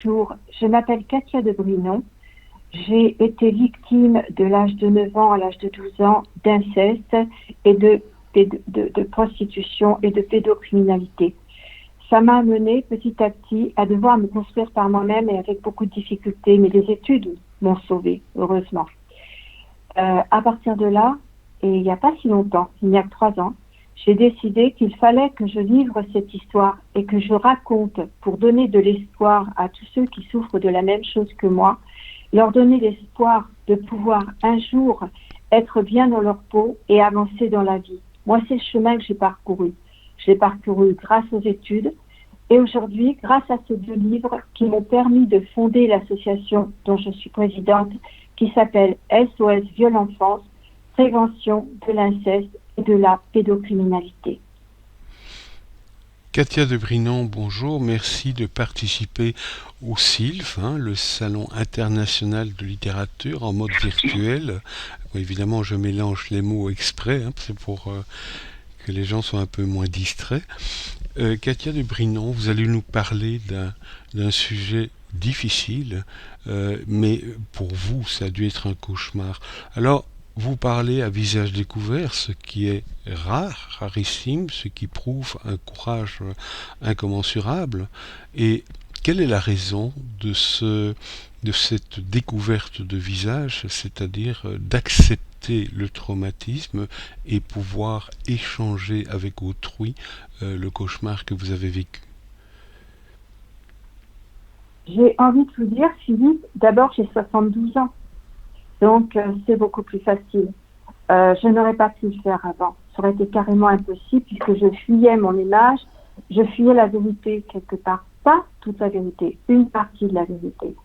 Bonjour, je m'appelle Katia de Brinon. J'ai été victime de l'âge de 9 ans à l'âge de 12 ans d'inceste et de prostitution et de pédocriminalité. Ça m'a amené petit à petit à devoir me construire par moi-même et avec beaucoup de difficultés, mais les études m'ont sauvée, heureusement. À partir de là, et il n'y a pas si longtemps, il n'y a que 3 ans, j'ai décidé qu'il fallait que je livre cette histoire et que je raconte pour donner de l'espoir à tous ceux qui souffrent de la même chose que moi, leur donner l'espoir de pouvoir un jour être bien dans leur peau et avancer dans la vie. Moi, c'est le chemin que j'ai parcouru. Je l'ai parcouru grâce aux études et aujourd'hui, grâce à ces 2 livres qui m'ont permis de fonder l'association dont je suis présidente, qui s'appelle SOS Viol Enfance, prévention de l'inceste et de la pédocriminalité. Katia de Brinon, bonjour, merci de participer au SILF, le Salon international de littérature en mode virtuel. Bon, évidemment, je mélange les mots exprès, c'est pour que les gens soient un peu moins distraits. Katia de Brinon, vous allez nous parler d'un sujet difficile, mais pour vous, ça a dû être un cauchemar. Alors, vous parlez à visage découvert, ce qui est rarissime, ce qui prouve un courage incommensurable. Et quelle est la raison de cette découverte de visage, c'est-à-dire d'accepter le traumatisme et pouvoir échanger avec autrui le cauchemar que vous avez vécu? J'ai envie de vous dire, Philippe, d'abord j'ai 72 ans. Donc, c'est beaucoup plus facile. Je n'aurais pas pu le faire avant. Ça aurait été carrément impossible puisque je fuyais mon image, je fuyais la vérité quelque part. Pas toute la vérité, une partie de la vérité.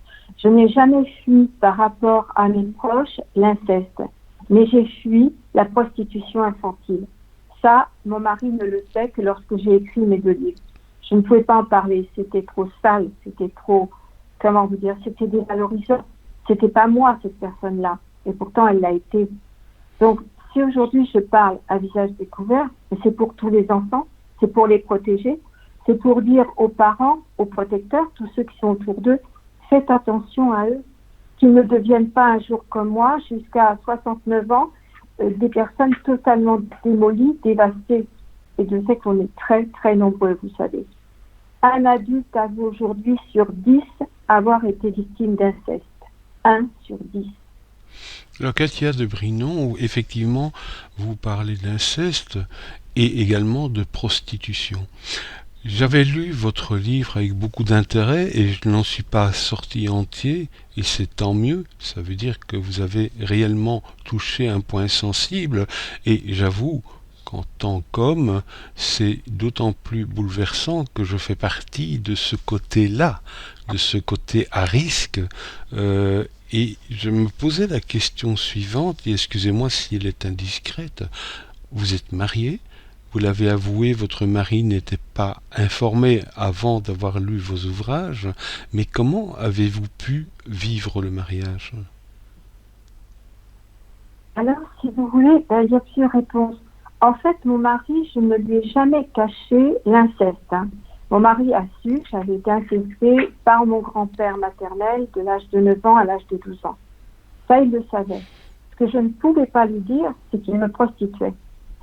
Je n'ai jamais fui par rapport à mes proches l'inceste, mais j'ai fui la prostitution infantile. Ça, mon mari ne le sait que lorsque j'ai écrit mes 2 livres. Je ne pouvais pas en parler, c'était trop sale, c'était trop, comment vous dire, c'était dévalorisant. C'était pas moi, cette personne-là. Et pourtant, elle l'a été. Donc, si aujourd'hui je parle à visage découvert, c'est pour tous les enfants, c'est pour les protéger, c'est pour dire aux parents, aux protecteurs, tous ceux qui sont autour d'eux, faites attention à eux, qu'ils ne deviennent pas un jour comme moi, jusqu'à 69 ans, des personnes totalement démolies, dévastées. Et je sais qu'on est très, très nombreux, vous savez. Un adulte avoue aujourd'hui sur 10 avoir été victime d'inceste. 1 sur 10. Alors, Katia de Brinon, effectivement, vous parlez d'inceste et également de prostitution. J'avais lu votre livre avec beaucoup d'intérêt et je n'en suis pas sorti entier, et c'est tant mieux, ça veut dire que vous avez réellement touché un point sensible, et j'avoue qu'en tant qu'homme, c'est d'autant plus bouleversant que je fais partie de ce côté-là, de ce côté à risque, et je me posais la question suivante, et excusez-moi si elle est indiscrète. Vous êtes marié? Vous l'avez avoué, votre mari n'était pas informé avant d'avoir lu vos ouvrages, mais comment avez-vous pu vivre le mariage? Alors, si vous voulez, il y a plusieurs réponses. En fait, mon mari, je ne lui ai jamais caché l'inceste. Mon mari a su que j'avais été incestée par mon grand-père maternel de l'âge de 9 ans à l'âge de 12 ans. Ça, il le savait. Ce que je ne pouvais pas lui dire, c'est qu'il me prostituait.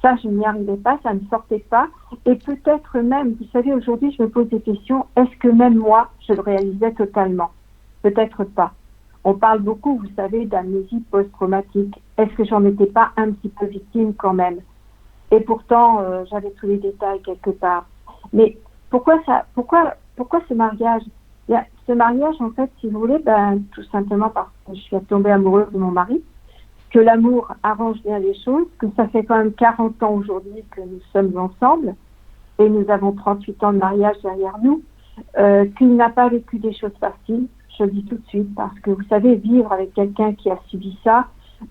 Ça, je n'y arrivais pas, ça ne sortait pas. Et peut-être même, vous savez, aujourd'hui, je me pose des questions, est-ce que même moi, je le réalisais totalement? Peut-être pas. On parle beaucoup, vous savez, d'amnésie post-traumatique. Est-ce que j'en étais pas un petit peu victime quand même? Et pourtant, j'avais tous les détails quelque part. Mais pourquoi ce mariage? Ce mariage, en fait, si vous voulez, tout simplement parce que je suis tombée amoureuse de mon mari, que l'amour arrange bien les choses, que ça fait quand même 40 ans aujourd'hui que nous sommes ensemble, et nous avons 38 ans de mariage derrière nous, qu'il n'a pas vécu des choses faciles, je le dis tout de suite, parce que vous savez, vivre avec quelqu'un qui a subi ça,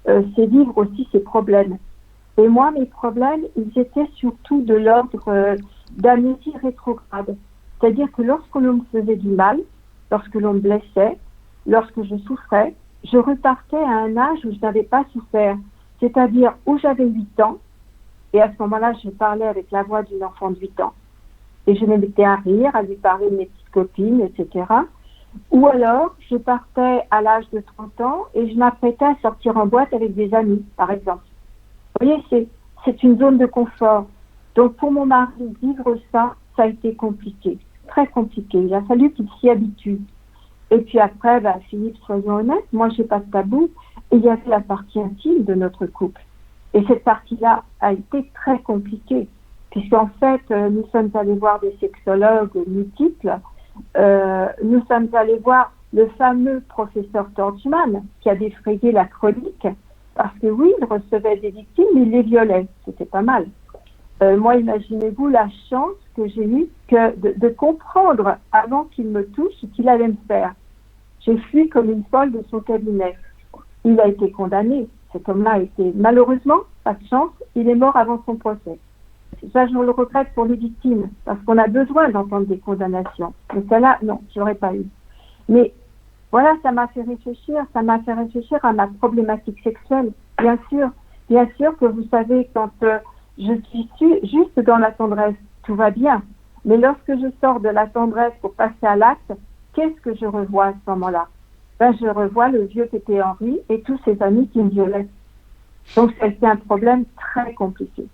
c'est vivre aussi ses problèmes. Et moi, mes problèmes, ils étaient surtout de l'ordre d'amnésie rétrograde. C'est-à-dire que lorsque l'on me faisait du mal, lorsque l'on me blessait, lorsque je souffrais, je repartais à un âge où je n'avais pas souffert. C'est-à-dire où j'avais 8 ans, et à ce moment-là, je parlais avec la voix d'une enfant de 8 ans. Et je me mettais à rire, à lui parler de mes petites copines, etc. Ou alors, je partais à l'âge de 30 ans et je m'apprêtais à sortir en boîte avec des amis, par exemple. Vous voyez, c'est une zone de confort. Donc, pour mon mari, vivre ça, ça a été compliqué, très compliqué. Il a fallu qu'il s'y habitue. Et puis après, Philippe, soyons honnêtes, moi, j'ai pas de tabou. Et il y avait la partie intime de notre couple. Et cette partie-là a été très compliquée, puisqu'en fait, nous sommes allés voir des sexologues multiples. Nous sommes allés voir le fameux professeur Torchman, qui a défrayé la chronique, parce que oui, il recevait des victimes, mais il les violait. C'était pas mal. Moi, imaginez-vous la chance que j'ai eue de comprendre avant qu'il me touche ce qu'il allait me faire. J'ai fui comme une folle de son cabinet. Il a été condamné. Cet homme-là a été, malheureusement, pas de chance, il est mort avant son procès. Ça, je le regrette pour les victimes, parce qu'on a besoin d'entendre des condamnations. Mais celle-là, non, je l'aurais pas eu. Mais voilà, ça m'a fait réfléchir à ma problématique sexuelle. Bien sûr que vous savez, quand je suis juste dans la tendresse, tout va bien. Mais lorsque je sors de la tendresse pour passer à l'acte, qu'est-ce que je revois à ce moment-là? Je revois le vieux Tété Henri et tous ses amis qui me violaient. Donc, c'est un problème très compliqué.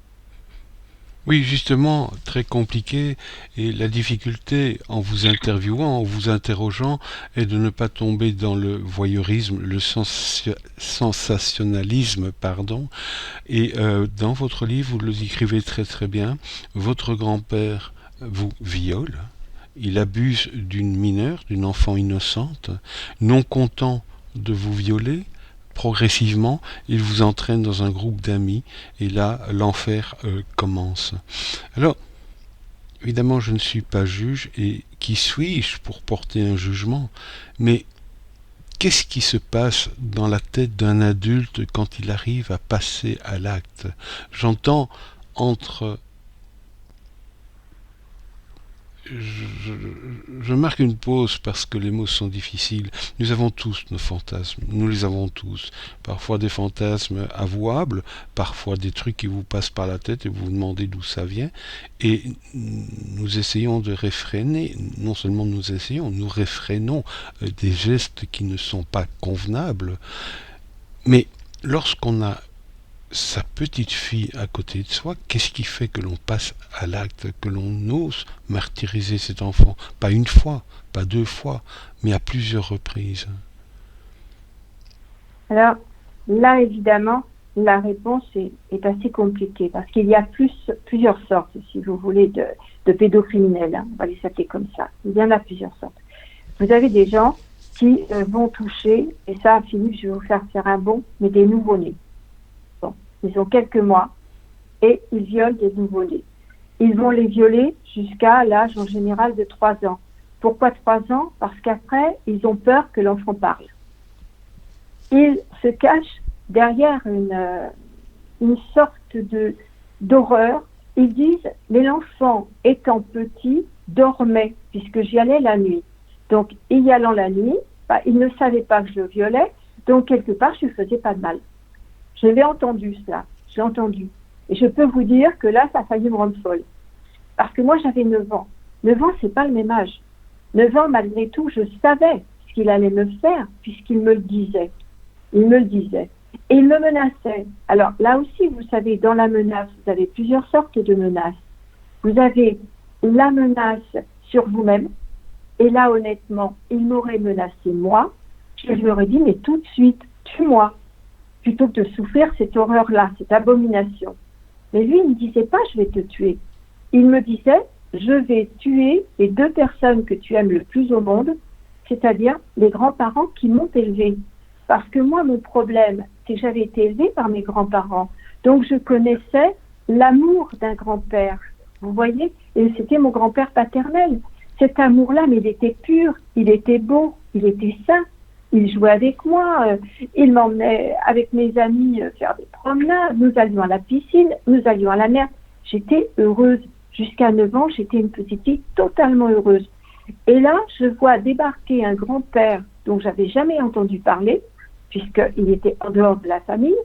Oui, justement, très compliqué, et la difficulté en vous interviewant, en vous interrogeant, est de ne pas tomber dans le voyeurisme, le sensationnalisme, pardon. Et dans votre livre, vous le écrivez très très bien, votre grand-père vous viole, il abuse d'une mineure, d'une enfant innocente, non content de vous violer. Progressivement, il vous entraîne dans un groupe d'amis et là, l'enfer commence. Alors, évidemment, je ne suis pas juge et qui suis-je pour porter un jugement? Mais qu'est-ce qui se passe dans la tête d'un adulte quand il arrive à passer à l'acte? J'entends entre je marque une pause parce que les mots sont difficiles. Nous avons tous nos fantasmes, nous les avons tous. Parfois des fantasmes avouables, parfois des trucs qui vous passent par la tête et vous vous demandez d'où ça vient. Et nous essayons de réfréner, non seulement nous essayons, nous réfrénons des gestes qui ne sont pas convenables. Mais lorsqu'on a sa petite fille à côté de soi, qu'est-ce qui fait que l'on passe à l'acte, que l'on ose martyriser cet enfant? Pas une fois, pas deux fois, mais à plusieurs reprises. Alors, là, évidemment, la réponse est assez compliquée, parce qu'il y a plusieurs sortes, si vous voulez, de pédocriminels. On va les appeler comme ça. Il y en a plusieurs sortes. Vous avez des gens qui vont toucher, et ça, Philippe, je vais vous faire un bond, mais des nouveau-nés. Ils ont quelques mois et ils violent des nouveau-nés. Ils vont les violer jusqu'à l'âge en général de 3 ans. Pourquoi 3 ans? Parce qu'après, ils ont peur que l'enfant parle. Ils se cachent derrière une sorte d'horreur. Ils disent, mais l'enfant étant petit dormait puisque j'y allais la nuit. Donc, y allant la nuit, il ne savait pas que je le violais, donc quelque part, je ne lui faisais pas de mal. Je l'ai entendu, cela. Je l'ai entendu. Et je peux vous dire que là, ça a failli me rendre folle. Parce que moi, j'avais 9 ans. 9 ans, c'est pas le même âge. 9 ans, malgré tout, je savais ce qu'il allait me faire, puisqu'il me le disait. Il me le disait. Et il me menaçait. Alors, là aussi, vous savez, dans la menace, vous avez plusieurs sortes de menaces. Vous avez la menace sur vous-même. Et là, honnêtement, il m'aurait menacé moi. Je lui aurais dit, mais tout de suite, tue-moi. Plutôt que de souffrir cette horreur-là, cette abomination. Mais lui, il ne disait pas « je vais te tuer ». Il me disait « je vais tuer les 2 personnes que tu aimes le plus au monde, c'est-à-dire les grands-parents qui m'ont élevée. » Parce que moi, mon problème, c'est que j'avais été élevée par mes grands-parents. Donc, je connaissais l'amour d'un grand-père. Vous voyez? Et c'était mon grand-père paternel. Cet amour-là, mais il était pur, il était beau, il était sain. Il jouait avec moi, il m'emmenait avec mes amis faire des promenades, nous allions à la piscine, nous allions à la mer. J'étais heureuse. Jusqu'à 9 ans, j'étais une petite fille totalement heureuse. Et là, je vois débarquer un grand-père dont j'avais jamais entendu parler, puisqu'il était en dehors de la famille,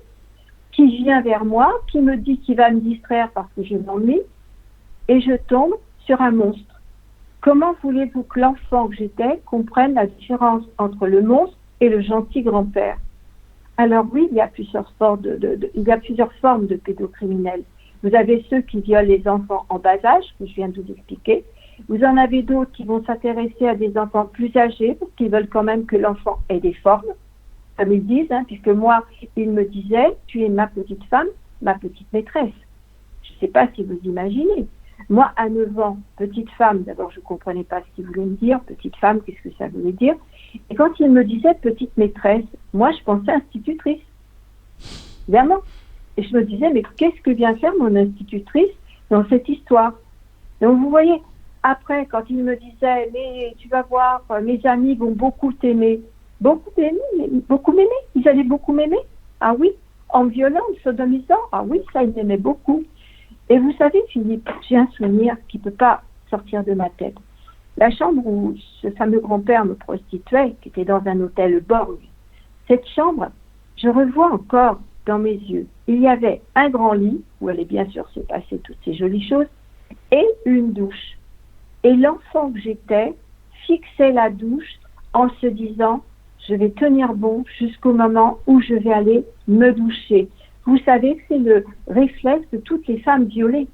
qui vient vers moi, qui me dit qu'il va me distraire parce que je m'ennuie, et je tombe sur un monstre. Comment voulez-vous que l'enfant que j'étais comprenne la différence entre le monstre et le gentil grand-père? Alors oui, il y a plusieurs formes de pédocriminels. Vous avez ceux qui violent les enfants en bas âge, que je viens de vous expliquer. Vous en avez d'autres qui vont s'intéresser à des enfants plus âgés, parce qu'ils veulent quand même que l'enfant ait des formes, comme ils disent, puisque moi, ils me disaient, tu es ma petite femme, ma petite maîtresse. Je ne sais pas si vous imaginez. Moi, à 9 ans, petite femme, d'abord, je ne comprenais pas ce qu'il voulait me dire. Petite femme, qu'est-ce que ça voulait dire? Et quand il me disait petite maîtresse, moi, je pensais institutrice. Évidemment. Et je me disais, mais qu'est-ce que vient faire mon institutrice dans cette histoire? Donc, vous voyez, après, quand il me disait, mais tu vas voir, mes amis vont beaucoup t'aimer. Beaucoup m'aimer? Ils allaient beaucoup m'aimer? Ah oui? En me violant, en me sodomisant? Ah oui, ça, ils m'aimaient beaucoup. Et vous savez, Philippe, j'ai un souvenir qui ne peut pas sortir de ma tête. La chambre où ce fameux grand-père me prostituait, qui était dans un hôtel Borg, cette chambre, je revois encore dans mes yeux. Il y avait un grand lit, où allait bien sûr se passer toutes ces jolies choses, et une douche. Et l'enfant que j'étais fixait la douche en se disant, je vais tenir bon jusqu'au moment où je vais aller me doucher. Vous savez que c'est le réflexe de toutes les femmes violées,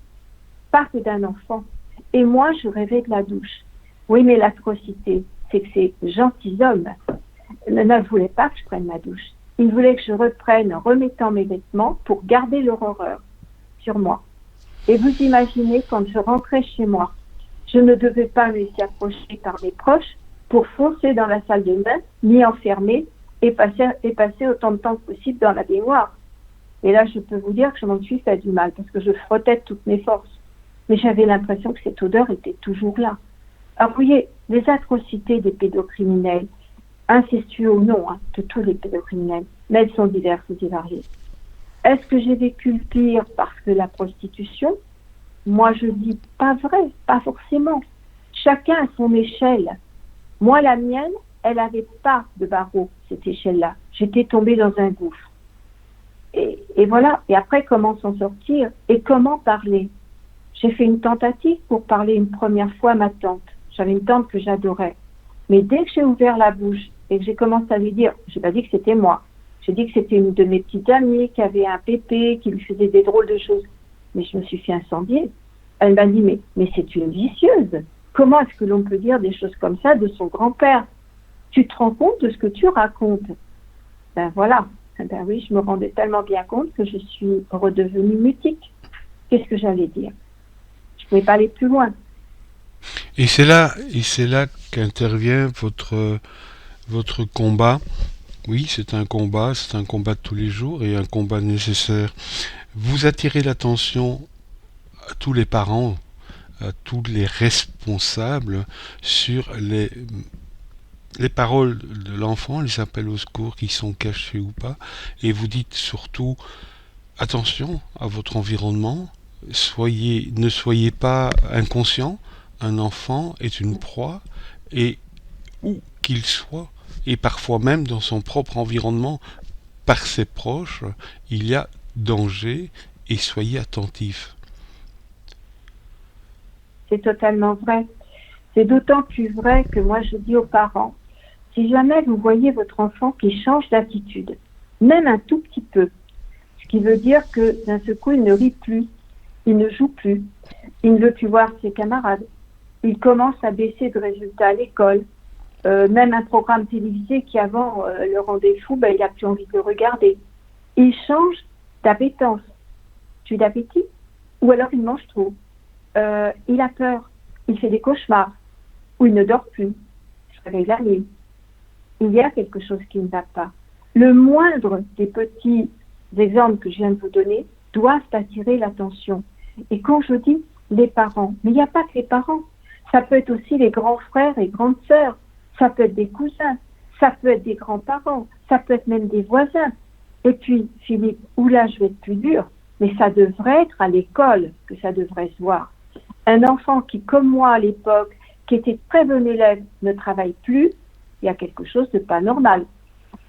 pas que d'un enfant. Et moi, je rêvais de la douche. Oui, mais l'atrocité, c'est que ces gentilshommes ne voulaient pas que je prenne ma douche. Ils voulaient que je reprenne en remettant mes vêtements pour garder leur horreur sur moi. Et vous imaginez, quand je rentrais chez moi, je ne devais pas me laisser approcher par mes proches pour foncer dans la salle de bain, m'y enfermer et passer autant de temps que possible dans la baignoire. Et là, je peux vous dire que je m'en suis fait du mal parce que je frottais de toutes mes forces. Mais j'avais l'impression que cette odeur était toujours là. Alors, vous voyez, les atrocités des pédocriminels, incestueux ou non, de tous les pédocriminels, mais elles sont diverses et variées. Est-ce que j'ai vécu le pire parce que la prostitution? Moi, je dis pas vrai, pas forcément. Chacun à son échelle. Moi, la mienne, elle n'avait pas de barreau, cette échelle-là. J'étais tombée dans un gouffre. Et voilà. Et après, comment s'en sortir? Et comment parler? J'ai fait une tentative pour parler une première fois à ma tante. J'avais une tante que j'adorais. Mais dès que j'ai ouvert la bouche et que j'ai commencé à lui dire, j'ai pas dit que c'était moi. J'ai dit que c'était une de mes petites amies qui avait un pépé, qui lui faisait des drôles de choses. Mais je me suis fait incendier. Elle m'a dit, mais c'est une vicieuse. Comment est-ce que l'on peut dire des choses comme ça de son grand-père? Tu te rends compte de ce que tu racontes? Ben voilà. Ben oui, je me rendais tellement bien compte que je suis redevenue mutique. Qu'est-ce que j'allais dire? Je ne pouvais pas aller plus loin. Et c'est là qu'intervient votre combat. Oui, c'est un combat de tous les jours et un combat nécessaire. Vous attirez l'attention à tous les parents, à tous les responsables sur les paroles de l'enfant, les appels au secours qui sont cachés ou pas, et vous dites surtout attention à votre environnement, ne soyez pas inconscient, un enfant est une proie, et où qu'il soit, et parfois même dans son propre environnement, par ses proches, il y a danger, et soyez attentifs. C'est totalement vrai. C'est d'autant plus vrai que moi je dis aux parents, si jamais vous voyez votre enfant qui change d'attitude, même un tout petit peu, ce qui veut dire que d'un seul coup il ne rit plus, il ne joue plus, il ne veut plus voir ses camarades, il commence à baisser de résultats à l'école, même un programme télévisé qui avant le rendait fou, il n'a plus envie de le regarder. Il change d'appétence, tu d'appétit, ou alors il mange trop, il a peur, il fait des cauchemars, ou il ne dort plus, il se réveille la nuit. Il y a quelque chose qui ne va pas. Le moindre des petits exemples que je viens de vous donner doivent attirer l'attention. Et quand je dis les parents, mais il n'y a pas que les parents. Ça peut être aussi les grands frères et grandes sœurs. Ça peut être des cousins. Ça peut être des grands-parents. Ça peut être même des voisins. Et puis, Philippe, là je vais être plus dur, mais ça devrait être à l'école que ça devrait se voir. Un enfant qui, comme moi à l'époque, qui était très bon élève, ne travaille plus, il y a quelque chose de pas normal.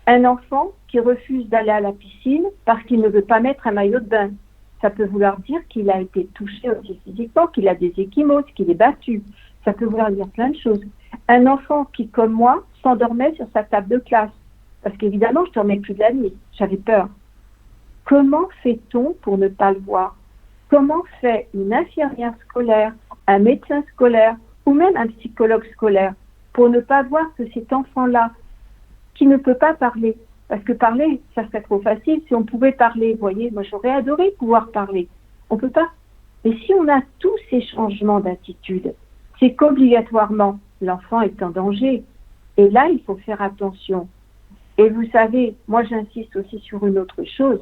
Un enfant qui refuse d'aller à la piscine parce qu'il ne veut pas mettre un maillot de bain, ça peut vouloir dire qu'il a été touché aussi physiquement, qu'il a des ecchymoses, qu'il est battu. Ça peut vouloir dire plein de choses. Un enfant qui, comme moi, s'endormait sur sa table de classe. Parce qu'évidemment, je ne dormais plus de la nuit. J'avais peur. Comment fait-on pour ne pas le voir? Comment fait une infirmière scolaire, un médecin scolaire ou même un psychologue scolaire pour ne pas voir que cet enfant-là, qui ne peut pas parler, parce que parler, ça serait trop facile si on pouvait parler, vous voyez, moi j'aurais adoré pouvoir parler. On ne peut pas. Et si on a tous ces changements d'attitude, c'est qu'obligatoirement, l'enfant est en danger. Et là, il faut faire attention. Et vous savez, moi j'insiste aussi sur une autre chose.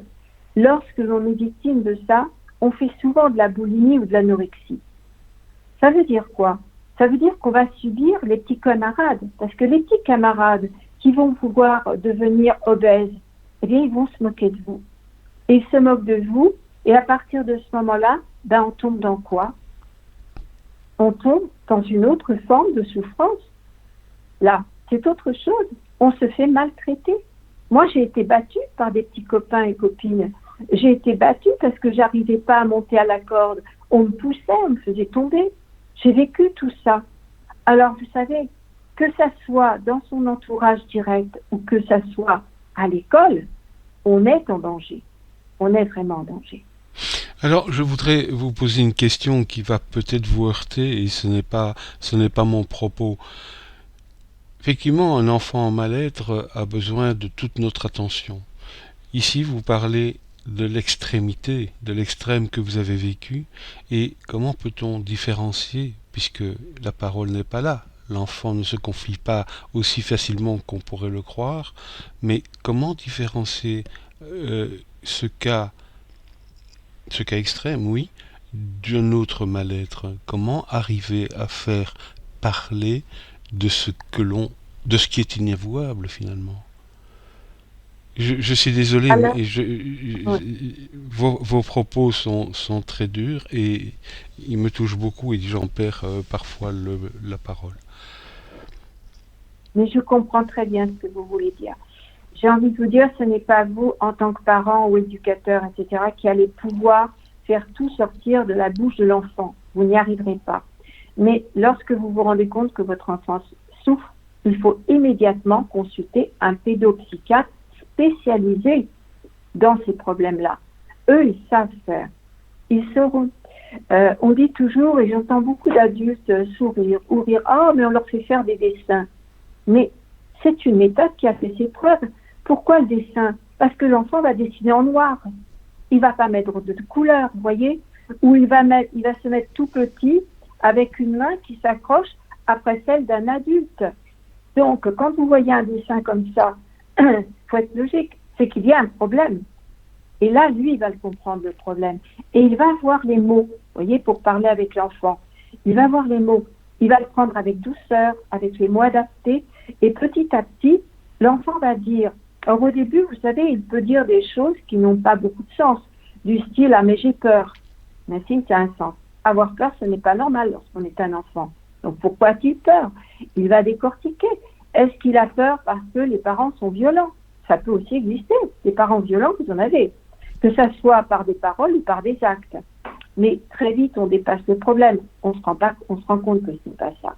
Lorsque l'on est victime de ça, on fait souvent de la boulimie ou de l'anorexie. Ça veut dire quoi? Ça veut dire qu'on va subir les petits camarades. Parce que les petits camarades qui vont pouvoir devenir obèses, eh bien, ils vont se moquer de vous. Et ils se moquent de vous. Et à partir de ce moment-là, on tombe dans quoi? On tombe dans une autre forme de souffrance. Là, c'est autre chose. On se fait maltraiter. Moi, j'ai été battue par des petits copains et copines. J'ai été battue parce que j'arrivais pas à monter à la corde. On me poussait, on me faisait tomber. J'ai vécu tout ça. Alors, vous savez, que ça soit dans son entourage direct ou que ça soit à l'école, on est en danger. On est vraiment en danger. Alors, je voudrais vous poser une question qui va peut-être vous heurter et ce n'est pas mon propos. Effectivement, un enfant en mal-être a besoin de toute notre attention. Ici, vous parlez de l'extrémité, de l'extrême que vous avez vécu, et comment peut-on différencier, puisque la parole n'est pas là, l'enfant ne se confie pas aussi facilement qu'on pourrait le croire, mais comment différencier ce cas extrême, oui, d'un autre mal-être? Comment arriver à faire parler de ce qui est inavouable finalement? Je suis désolé, Alors, mais oui. vos propos sont très durs et ils me touchent beaucoup et j'en perds parfois la parole. Mais je comprends très bien ce que vous voulez dire. J'ai envie de vous dire, ce n'est pas vous, en tant que parent ou éducateur, etc., qui allez pouvoir faire tout sortir de la bouche de l'enfant. Vous n'y arriverez pas. Mais lorsque vous vous rendez compte que votre enfant souffre, il faut immédiatement consulter un pédopsychiatre spécialisé dans ces problèmes-là. Eux, ils savent faire. Ils sauront. On dit toujours, et j'entends beaucoup d'adultes sourire ou rire, « Oh, mais on leur fait faire des dessins. » Mais c'est une méthode qui a fait ses preuves. Pourquoi le dessin? Parce que l'enfant va dessiner en noir. Il va pas mettre de couleur, vous voyez? Ou il va se mettre tout petit avec une main qui s'accroche après celle d'un adulte. Donc, quand vous voyez un dessin comme ça, il faut être logique, c'est qu'il y a un problème. Et là, lui, il va le comprendre, le problème. Et il va voir les mots, vous voyez, pour parler avec l'enfant. Il va voir les mots. Il va le prendre avec douceur, avec les mots adaptés. Et petit à petit, l'enfant va dire. Alors au début, vous savez, il peut dire des choses qui n'ont pas beaucoup de sens. Du style, ah mais j'ai peur. Mais si, ça a un sens. Avoir peur, ce n'est pas normal lorsqu'on est un enfant. Donc pourquoi a-t-il peur? Il va décortiquer. Est-ce qu'il a peur parce que les parents sont violents? Ça peut aussi exister. Les parents violents, vous en avez. Que ça soit par des paroles ou par des actes. Mais très vite, on dépasse le problème. On se rend compte que ce n'est pas ça.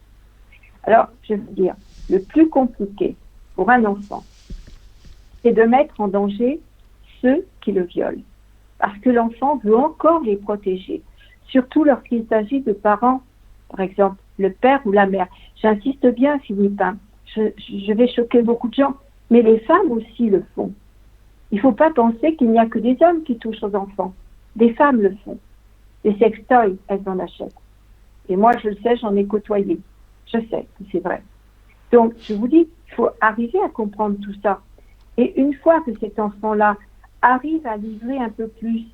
Alors, je veux dire, le plus compliqué pour un enfant, c'est de mettre en danger ceux qui le violent. Parce que l'enfant veut encore les protéger. Surtout lorsqu'il s'agit de parents, par exemple, le père ou la mère. J'insiste bien, Philippe, hein. Je vais choquer beaucoup de gens, mais les femmes aussi le font. Il ne faut pas penser qu'il n'y a que des hommes qui touchent aux enfants. Des femmes le font. Les sextoys, elles en achètent. Et moi, je le sais, j'en ai côtoyé. Je sais que c'est vrai. Donc, je vous dis, il faut arriver à comprendre tout ça. Et une fois que cet enfant-là arrive à livrer un peu plus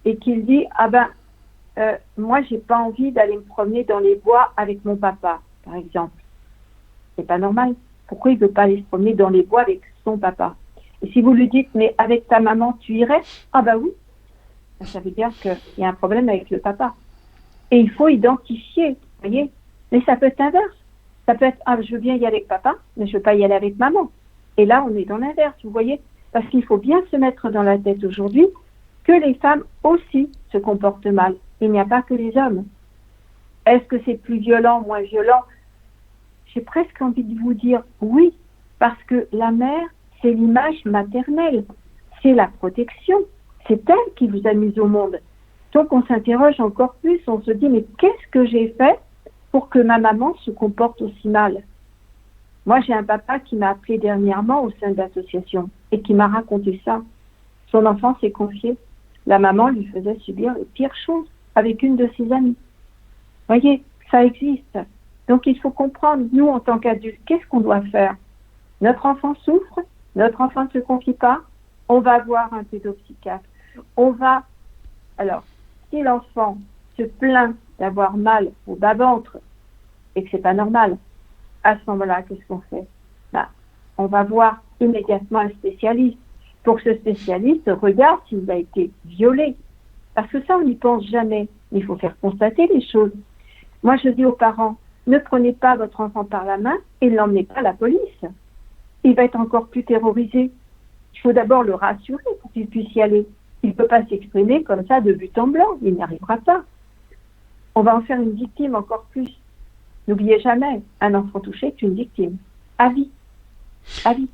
et qu'il dit, moi, j'ai pas envie d'aller me promener dans les bois avec mon papa, par exemple. C'est pas normal. Pourquoi il veut pas aller se promener dans les bois avec son papa? Et si vous lui dites, mais avec ta maman, tu irais? Ah oui. Ça veut dire qu'il y a un problème avec le papa. Et il faut identifier, vous voyez. Mais ça peut être inverse. Ça peut être, je veux bien y aller avec papa, mais je veux pas y aller avec maman. Et là, on est dans l'inverse, vous voyez. Parce qu'il faut bien se mettre dans la tête aujourd'hui que les femmes aussi se comportent mal. Il n'y a pas que les hommes. Est-ce que c'est plus violent, moins violent? J'ai presque envie de vous dire oui, parce que la mère, c'est l'image maternelle, c'est la protection, c'est elle qui vous a mis au monde. Donc on s'interroge encore plus, on se dit mais qu'est-ce que j'ai fait pour que ma maman se comporte aussi mal? Moi j'ai un papa qui m'a appelé dernièrement au sein de l'association et qui m'a raconté ça. Son enfant s'est confié. La maman lui faisait subir les pires choses avec une de ses amies. Voyez, ça existe. Donc il faut comprendre, nous en tant qu'adultes, qu'est-ce qu'on doit faire? Notre enfant souffre, notre enfant ne se confie pas, on va voir un pédopsychiatre. On va... Alors, si l'enfant se plaint d'avoir mal au bas-ventre et que c'est pas normal, à ce moment-là, qu'est-ce qu'on fait? On va voir immédiatement un spécialiste pour que ce spécialiste regarde s'il a été violé. Parce que ça, on n'y pense jamais. Il faut faire constater les choses. Moi, je dis aux parents, ne prenez pas votre enfant par la main et ne l'emmenez pas à la police. Il va être encore plus terrorisé. Il faut d'abord le rassurer pour qu'il puisse y aller. Il ne peut pas s'exprimer comme ça de but en blanc. Il n'y arrivera pas. On va en faire une victime encore plus. N'oubliez jamais, un enfant touché est une victime. À vie. À vie.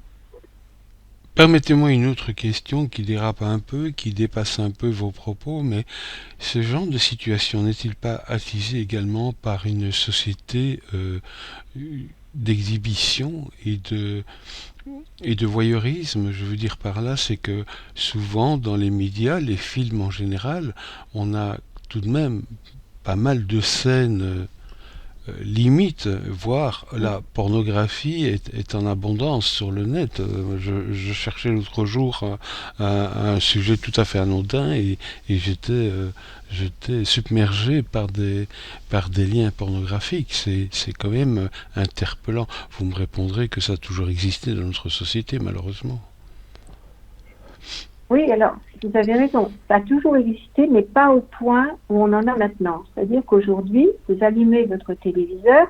Permettez-moi une autre question qui dérape un peu, qui dépasse un peu vos propos, mais ce genre de situation n'est-il pas attisé également par une société d'exhibition et de voyeurisme? Je veux dire par là, c'est que souvent dans les médias, les films en général, on a tout de même pas mal de scènes limite, voire la pornographie est en abondance sur le net. Je cherchais l'autre jour un sujet tout à fait anodin et j'étais submergé par des liens pornographiques. C'est quand même interpellant. Vous me répondrez que ça a toujours existé dans notre société, malheureusement. Oui, alors, vous avez raison. Ça a toujours existé, mais pas au point où on en a maintenant. C'est-à-dire qu'aujourd'hui, vous allumez votre téléviseur,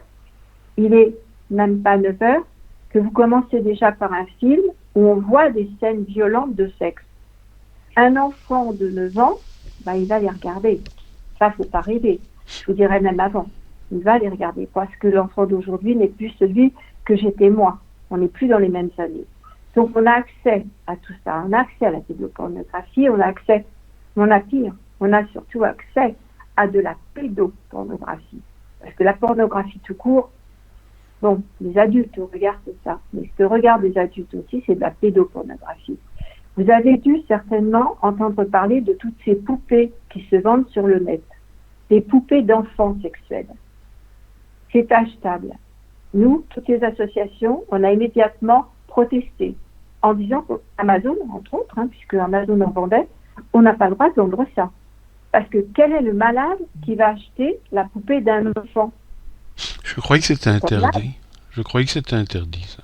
il est même pas 9 heures, que vous commencez déjà par un film où on voit des scènes violentes de sexe. Un enfant de 9 ans, il va les regarder. Ça, faut pas rêver. Je vous dirais même avant. Il va les regarder parce que l'enfant d'aujourd'hui n'est plus celui que j'étais moi. On n'est plus dans les mêmes années. Donc, on a accès à tout ça. On a accès à la pédopornographie, on a pire, on a surtout accès à de la pédopornographie. Parce que la pornographie tout court, bon, les adultes regardent ça. Mais ce que regardent les adultes aussi, c'est de la pédopornographie. Vous avez dû certainement entendre parler de toutes ces poupées qui se vendent sur le net. Des poupées d'enfants sexuels. C'est achetable. Nous, toutes les associations, on a immédiatement protester en disant qu'Amazon, entre autres, puisque Amazon en vendait, on n'a pas le droit de vendre ça. Parce que quel est le malade qui va acheter la poupée d'un enfant? Je croyais que c'était interdit. Je croyais que c'était interdit, ça.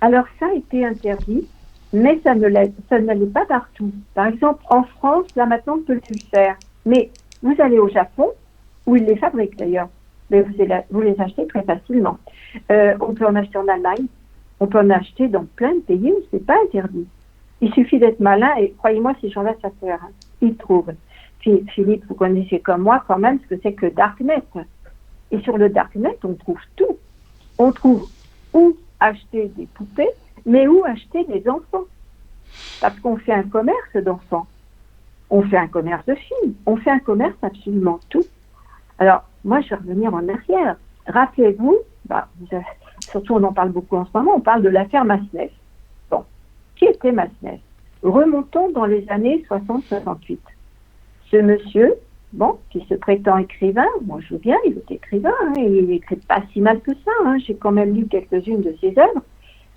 Alors ça a été interdit, mais ça ne l'est pas partout. Par exemple, en France, là maintenant, on peut le faire. Mais vous allez au Japon, où ils les fabriquent d'ailleurs, mais vous les achetez très facilement. On peut en acheter en Allemagne. On peut en acheter dans plein de pays où ce n'est pas interdit. Il suffit d'être malin et croyez-moi, ces gens-là savent faire. Ils trouvent. Puis, Philippe, vous connaissez comme moi quand même ce que c'est que Darknet. Et sur le Darknet, on trouve tout. On trouve où acheter des poupées, mais où acheter des enfants. Parce qu'on fait un commerce d'enfants. On fait un commerce de films. On fait un commerce absolument tout. Alors, moi, je vais revenir en arrière. Rappelez-vous, surtout on en parle beaucoup en ce moment, on parle de l'affaire Massenet. Bon, qui était Massenet? Remontons dans les années 60-68. Ce monsieur, qui se prétend écrivain, moi je veux bien, il est écrivain, il n'écrit pas si mal que ça, j'ai quand même lu quelques-unes de ses œuvres.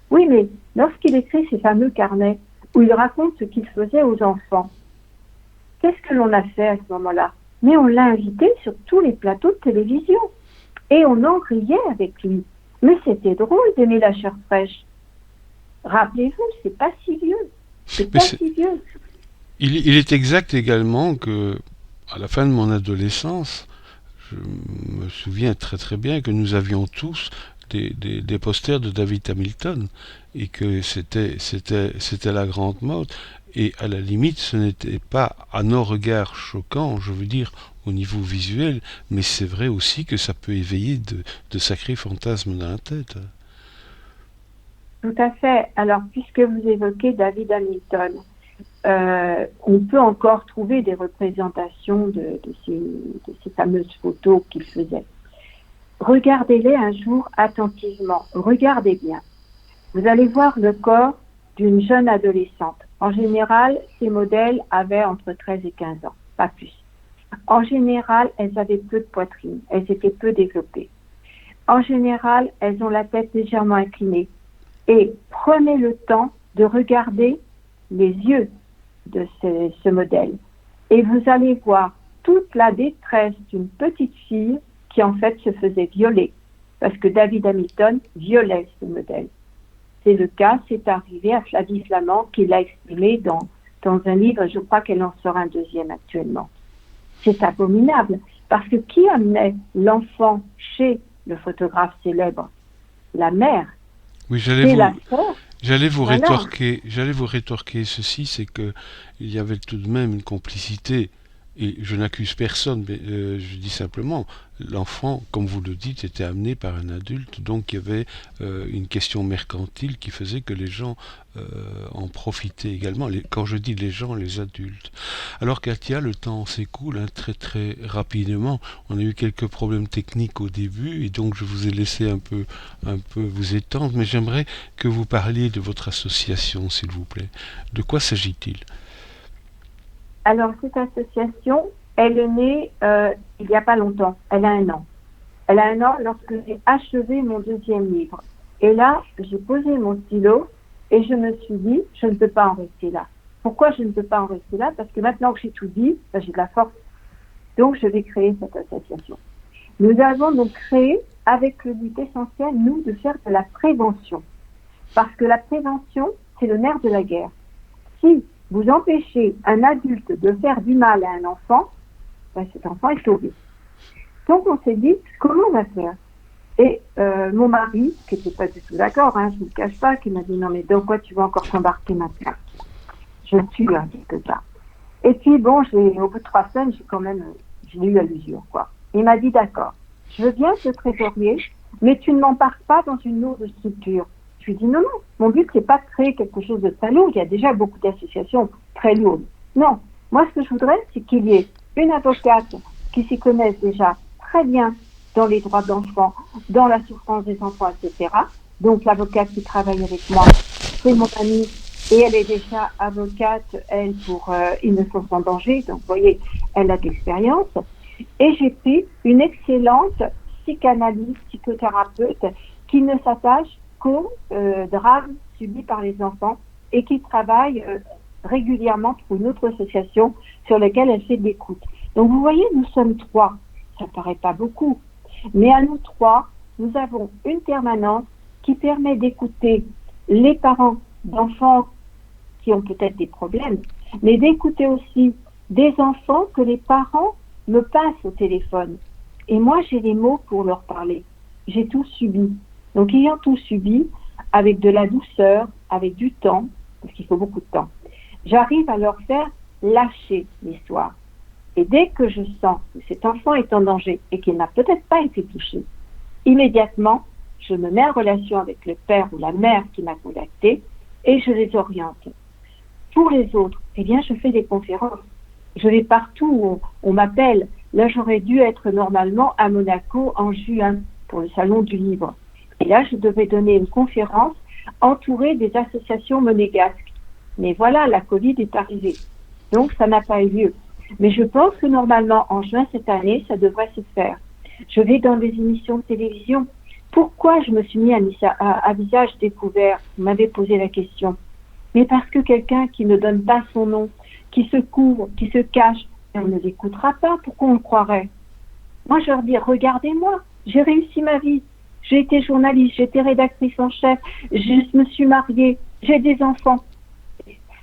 Oui, mais lorsqu'il écrit ces fameux carnets où il raconte ce qu'il faisait aux enfants, qu'est-ce que l'on a fait à ce moment-là? Mais on l'a invité sur tous les plateaux de télévision. Et on en riait avec lui. Mais c'était drôle d'aimer la chair fraîche. Rappelez-vous, c'est pas si vieux. C'est pas si vieux. Il est exact également que, à la fin de mon adolescence, je me souviens très très bien que nous avions tous des posters de David Hamilton et que c'était la grande mode. Et à la limite, ce n'était pas à nos regards choquant, je veux dire, au niveau visuel, mais c'est vrai aussi que ça peut éveiller de sacrés fantasmes dans la tête. Tout à fait. Alors, puisque vous évoquez David Hamilton, on peut encore trouver des représentations de ces fameuses photos qu'il faisait. Regardez-les un jour attentivement. Regardez bien. Vous allez voir le corps d'une jeune adolescente. En général, ces modèles avaient entre 13 et 15 ans, pas plus. En général, elles avaient peu de poitrine, elles étaient peu développées. En général, elles ont la tête légèrement inclinée. Et prenez le temps de regarder les yeux de ce modèle. Et vous allez voir toute la détresse d'une petite fille qui en fait se faisait violer. Parce que David Hamilton violait ce modèle. C'est le cas, c'est arrivé à Flavie Flament qui l'a exprimé dans un livre, je crois qu'elle en sort un deuxième actuellement. C'est abominable, parce que qui amenait l'enfant chez le photographe célèbre? La mère. Oui, j'allais vous rétorquer ceci, c'est que il y avait tout de même une complicité, et je n'accuse personne, mais je dis simplement, l'enfant, comme vous le dites, était amené par un adulte, donc il y avait une question mercantile qui faisait que les gens en profitaient également. Quand je dis les gens, les adultes. Alors Katia, le temps s'écoule très très rapidement. On a eu quelques problèmes techniques au début, et donc je vous ai laissé un peu vous étendre, mais j'aimerais que vous parliez de votre association, s'il vous plaît. De quoi s'agit-il? Alors, cette association, elle est née il n'y a pas longtemps. Elle a 1 an. Elle a 1 an lorsque j'ai achevé mon 2e livre. Et là, j'ai posé mon stylo et je me suis dit, je ne peux pas en rester là. Pourquoi je ne peux pas en rester là? Parce que maintenant que j'ai tout dit, j'ai de la force. Donc, je vais créer cette association. Nous avons donc créé, avec le but essentiel, nous, de faire de la prévention. Parce que la prévention, c'est le nerf de la guerre. Si vous empêchez un adulte de faire du mal à un enfant, cet enfant est sauvé. Donc on s'est dit, comment on va faire? Et mon mari, qui n'était pas du tout d'accord, je ne vous le cache pas, qui m'a dit, non mais dans quoi tu vas encore t'embarquer maintenant? Je tue quelque part. Et puis bon, au bout de 3 semaines, j'ai eu à l'usure, quoi. Il m'a dit, d'accord, je veux bien te trésorier, mais tu ne m'embarques pas dans une lourde structure. Je lui ai dit non, mon but c'est pas de créer quelque chose de très lourd, il y a déjà beaucoup d'associations très lourdes. Non, moi ce que je voudrais c'est qu'il y ait une avocate qui s'y connaisse déjà très bien dans les droits d'enfants, dans la souffrance des enfants, etc. Donc l'avocate qui travaille avec moi, c'est mon amie et elle est déjà avocate, elle, pour innocence en danger, donc vous voyez, elle a de l'expérience. Et j'ai pris une excellente psychanalyste, psychothérapeute qui ne s'attache qu'aux drames subis par les enfants et qui travaille régulièrement pour une autre association sur laquelle elle fait de l'écoute. Donc vous voyez, nous sommes 3. Ça ne paraît pas beaucoup. Mais à nous 3, nous avons une permanence qui permet d'écouter les parents d'enfants qui ont peut-être des problèmes, mais d'écouter aussi des enfants que les parents me passent au téléphone. Et moi, j'ai les mots pour leur parler. J'ai tout subi. Donc, ayant tout subi, avec de la douceur, avec du temps, parce qu'il faut beaucoup de temps, j'arrive à leur faire lâcher l'histoire. Et dès que je sens que cet enfant est en danger et qu'il n'a peut-être pas été touché, immédiatement, je me mets en relation avec le père ou la mère qui m'a contacté et je les oriente. Pour les autres, eh bien, je fais des conférences. Je vais partout où on m'appelle. Là, j'aurais dû être normalement à Monaco en juin pour le salon du livre. Et là, je devais donner une conférence entourée des associations monégasques. Mais voilà, la Covid est arrivée. Donc, ça n'a pas eu lieu. Mais je pense que normalement, en juin cette année, ça devrait se faire. Je vais dans des émissions de télévision. Pourquoi je me suis mis à visage découvert? Vous m'avez posé la question. Mais parce que quelqu'un qui ne donne pas son nom, qui se couvre, qui se cache, on ne l'écoutera pas. Pourquoi on le croirait? Moi, je leur dis, regardez-moi, j'ai réussi ma vie. J'ai été journaliste, j'ai été rédactrice en chef, je me suis mariée, j'ai des enfants.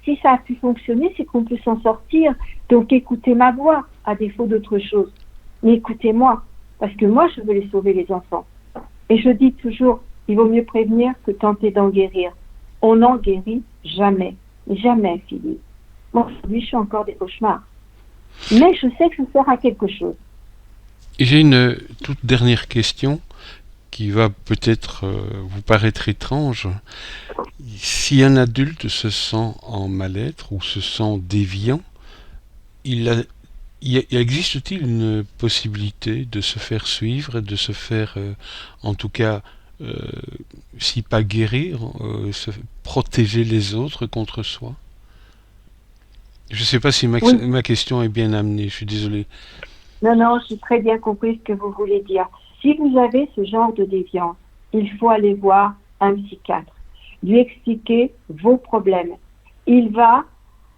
Si ça a pu fonctionner, c'est qu'on peut s'en sortir. Donc écoutez ma voix, à défaut d'autre chose. Mais écoutez-moi, parce que moi, je veux les sauver, les enfants. Et je dis toujours, il vaut mieux prévenir que tenter d'en guérir. On n'en guérit jamais. Jamais, Philippe. Moi, aujourd'hui, je fais encore des cauchemars. Mais je sais que ça sert à quelque chose. Et j'ai une toute dernière question qui va peut-être vous paraître étrange. Si un adulte se sent en mal-être ou se sent déviant, il a existe-t-il une possibilité de se faire suivre et de se faire, en tout cas, euh, si pas guérir, se protéger les autres contre soi? Je ne sais pas si Oui, ma question est bien amenée, je suis désolé. non, non, j'ai très bien compris ce que vous voulez dire. Si vous avez ce genre de déviance, il faut aller voir un psychiatre, lui expliquer vos problèmes. Il va,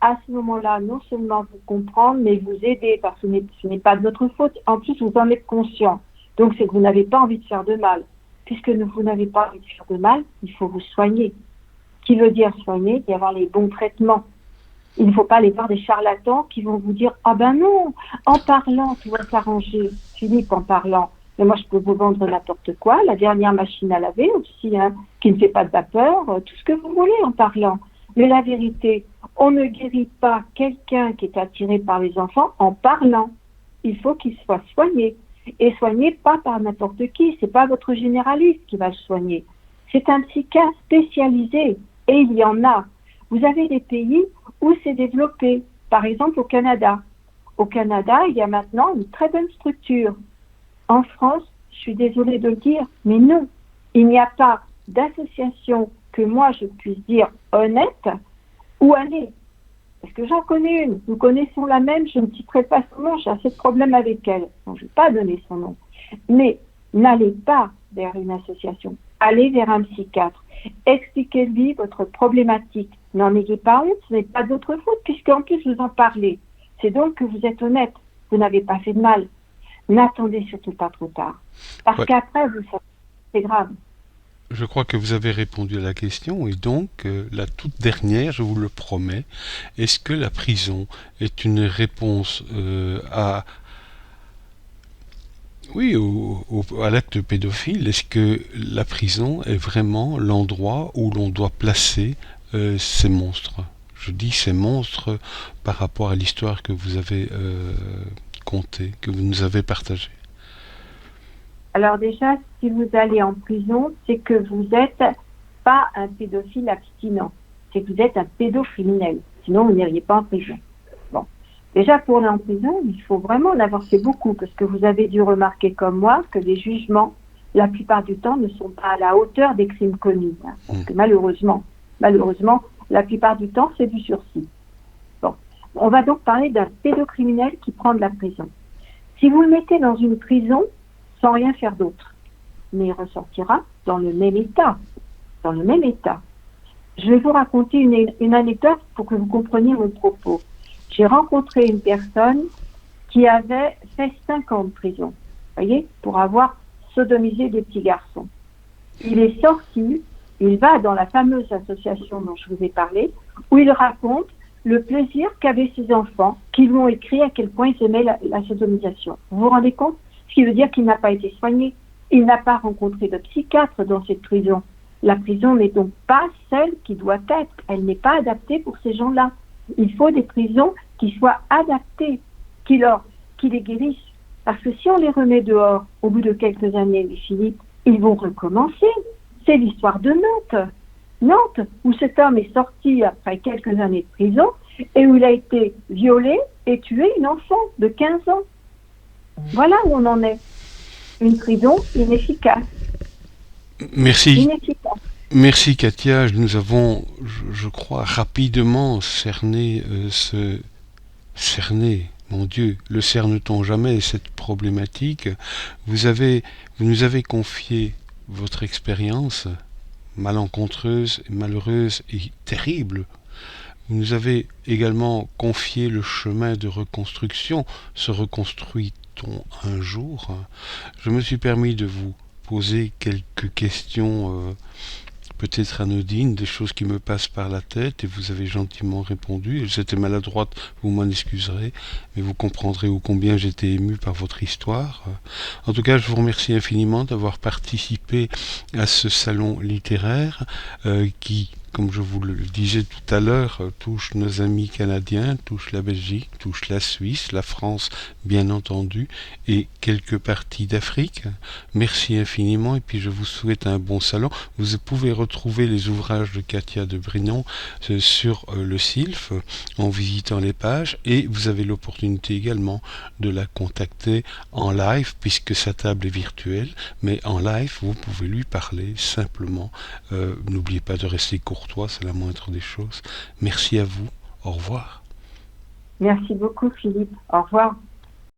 à ce moment-là, non seulement vous comprendre, mais vous aider, parce que ce n'est pas de votre faute. En plus, vous en êtes conscient. Donc, c'est que vous n'avez pas envie de faire de mal. Puisque vous n'avez pas envie de faire de mal, il faut vous soigner. Qui veut dire soigner, y avoir les bons traitements. Il ne faut pas aller voir des charlatans qui vont vous dire ah ben non, en parlant, tout va s'arranger. Philippe, en parlant. Mais moi, je peux vous vendre n'importe quoi. La dernière machine à laver aussi, hein, qui ne fait pas de vapeur, tout ce que vous voulez en parlant. Mais la vérité, on ne guérit pas quelqu'un qui est attiré par les enfants en parlant. Il faut qu'il soit soigné. Et soigné pas par n'importe qui. C'est pas votre généraliste qui va le soigner. C'est un psychiatre spécialisé. Et il y en a. Vous avez des pays où c'est développé. Par exemple, au Canada. Au Canada, il y a maintenant une très bonne structure. En France, je suis désolée de le dire, mais non. Il n'y a pas d'association que moi je puisse dire honnête où aller. Parce que j'en connais une. Nous connaissons la même, je ne citerai pas son nom, j'ai assez de problèmes avec elle. Donc, je ne vais pas donner son nom. Mais n'allez pas vers une association. Allez vers un psychiatre. Expliquez-lui votre problématique. N'en ayez pas honte, ce n'est pas de votre faute, puisqu'en plus vous en parlez. C'est donc que vous êtes honnête. Vous n'avez pas fait de mal. N'attendez surtout pas trop tard. Parce Ouais. qu'après, vous savez, c'est grave. Je crois que vous avez répondu à la question et donc la toute dernière, je vous le promets, est-ce que la prison est une réponse à oui à l'acte pédophile? Est-ce que la prison est vraiment l'endroit où l'on doit placer ces monstres? Je dis ces monstres par rapport à l'histoire que vous avez contée, que vous nous avez partagée. Alors déjà, si vous allez en prison, c'est que vous n'êtes pas un pédophile abstinent. C'est que vous êtes un pédocriminel. Sinon, vous n'iriez pas en prison. Bon. Déjà, pour aller en prison, il faut vraiment en avoir fait beaucoup, parce que vous avez dû remarquer comme moi que les jugements, la plupart du temps, ne sont pas à la hauteur des crimes commis. Hein, parce que malheureusement, la plupart du temps, c'est du sursis. Bon. On va donc parler d'un pédocriminel qui prend de la prison. Si vous le mettez dans une prison, sans rien faire d'autre, mais il ressortira dans le même état. Dans le même état. Je vais vous raconter une anecdote pour que vous compreniez mon propos. J'ai rencontré une personne qui avait fait 5 ans de prison, voyez, pour avoir sodomisé des petits garçons. Il est sorti, il va dans la fameuse association dont je vous ai parlé, où il raconte le plaisir qu'avaient ses enfants, qui lui ont écrit à quel point ils aimaient la sodomisation. Vous vous rendez compte? Ce qui veut dire qu'il n'a pas été soigné. Il n'a pas rencontré de psychiatre dans cette prison. La prison n'est donc pas celle qui doit être. Elle n'est pas adaptée pour ces gens-là. Il faut des prisons qui soient adaptées, qui les guérissent. Parce que si on les remet dehors, au bout de quelques années, les Philippe, ils vont recommencer. C'est l'histoire de Nantes. Nantes, où cet homme est sorti après quelques années de prison et où il a été violé et tué une enfant de 15 ans. Voilà où on en est. Une prison inefficace. Merci. Inefficace. Merci Katia, nous avons, je crois, rapidement cerné, mon Dieu, le cerne-t-on jamais cette problématique? Vous nous avez confié votre expérience malencontreuse, malheureuse et terrible. Vous nous avez également confié le chemin de reconstruction. Se reconstruit-on un jour? Je me suis permis de vous poser quelques questions peut-être anodines, des choses qui me passent par la tête, et vous avez gentiment répondu. Elles étaient maladroites, vous m'en excuserez, mais vous comprendrez ô combien j'étais ému par votre histoire. En tout cas, je vous remercie infiniment d'avoir participé à ce salon littéraire qui, comme je vous le disais tout à l'heure, touche nos amis canadiens, touche la Belgique, touche la Suisse, la France, bien entendu, et quelques parties d'Afrique. Merci infiniment, et puis je vous souhaite un bon salon. Vous pouvez retrouver les ouvrages de Katia de Brinon sur le SILF en visitant les pages, et vous avez l'opportunité également de la contacter en live, puisque sa table est virtuelle, mais en live, vous pouvez lui parler simplement. N'oubliez pas de rester courtois, c'est la moindre des choses. Merci à vous. Au revoir. Merci beaucoup, Philippe. Au revoir.